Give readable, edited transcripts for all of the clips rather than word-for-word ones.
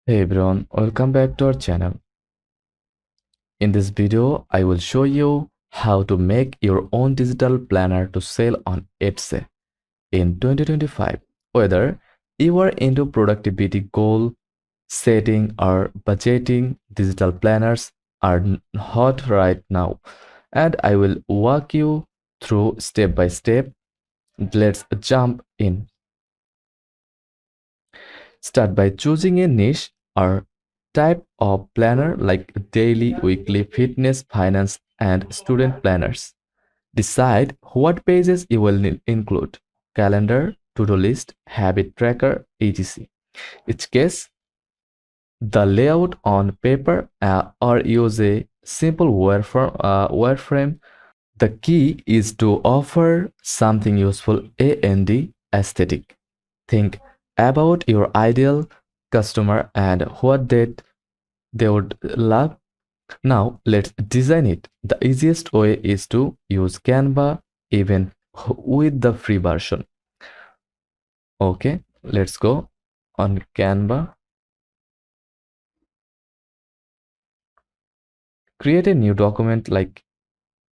Hey everyone, welcome back to our channel. In this video, I will show you how to make your own digital planner to sell on Etsy in 2025. Whether you are into productivity goal setting or budgeting, digital planners are hot right now, and I will walk you through step by step. Let's jump in. Start by choosing a niche or type of planner like daily, weekly, fitness, finance, and student planners. Decide what pages you will include calendar, to do list, habit tracker, etc. Each case, the layout on paper or use a simple wireframe. The key is to offer something useful and aesthetic. Think about your ideal customer and what they would love. Now let's design it. The easiest way is to use Canva even with the free version. Okay, let's go on Canva. Create a new document like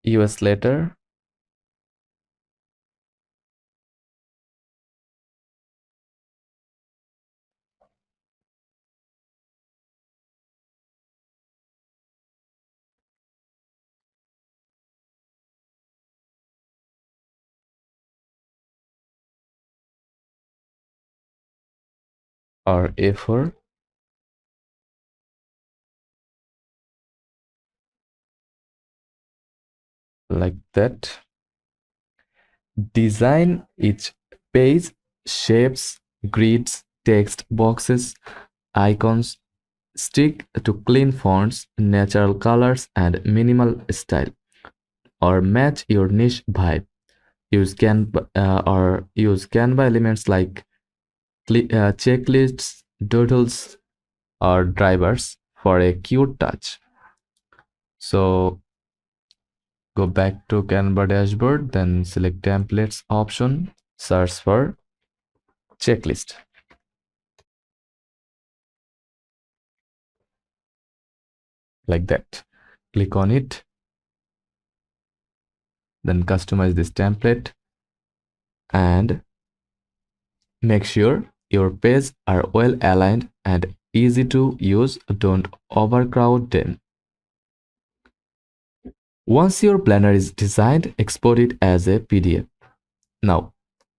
US letter. Or A4 like that. Design each page, shapes, grids, text boxes, icons. Stick to clean fonts, natural colors, and minimal style, or match your niche vibe. Use Canva elements like checklists, doodles, or drivers for a cute touch. So go back to Canva dashboard, then select templates option, search for checklist like that. Click on it, then customize this template and make sure your pages are well aligned and easy to use. Don't overcrowd them. Once your planner is designed, export it as a PDF. Now,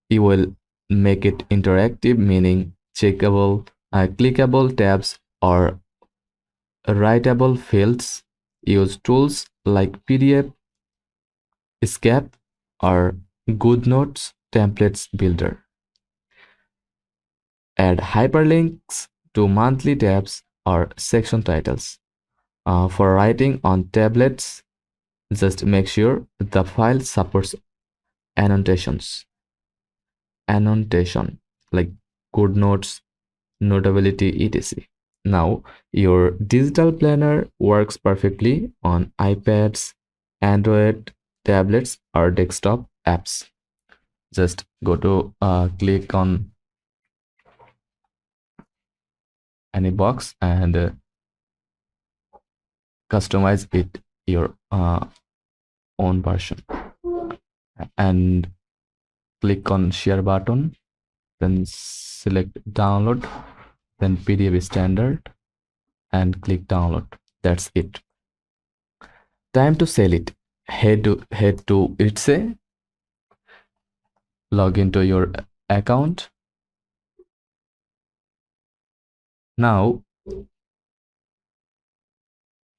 you will make it interactive, meaning checkable, clickable tabs, or writable fields. Use tools like PDF, Escape, or GoodNotes Templates Builder. Add hyperlinks to monthly tabs or section titles. For writing on tablets, just make sure the file supports annotations. Annotation like GoodNotes, Notability, etc. Now, your digital planner works perfectly on iPads, Android tablets, or desktop apps. Just go to click on any box and customize it your own version, and click on share button, then select download, then PDF standard, and click download. That's it. Time to sell it. Head to Etsy, log into your account. Now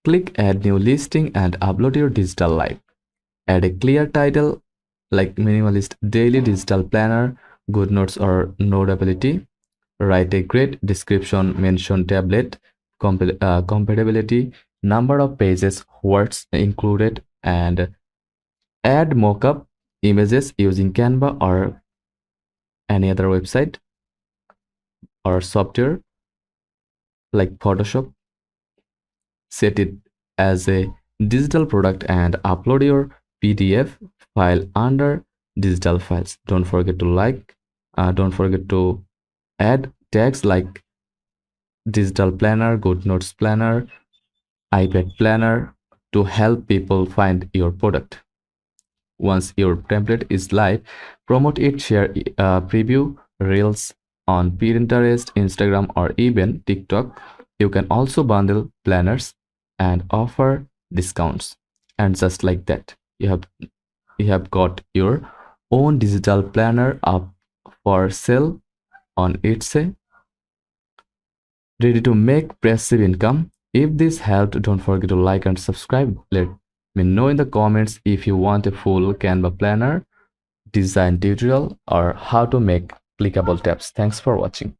click add new listing and upload your digital life. Add a clear title like minimalist daily digital planner, good notes, or notability. Write a great description, mention tablet compatibility, number of pages, words included, and add mockup images using Canva or any other website or software like Photoshop. Set it as a digital product and upload your PDF file under digital files. Don't forget to add tags like digital planner, GoodNotes planner, iPad planner to help people find your product. Once your template is live, promote it, share preview reels on Pinterest, Instagram, or even TikTok. You can also bundle planners and offer discounts. And just like that, you have got your own digital planner up for sale on Etsy, ready to make passive income. If this helped, don't forget to like and subscribe. Let me know in the comments if you want a full Canva planner, design tutorial, or how to make clickable tabs. Thanks for watching.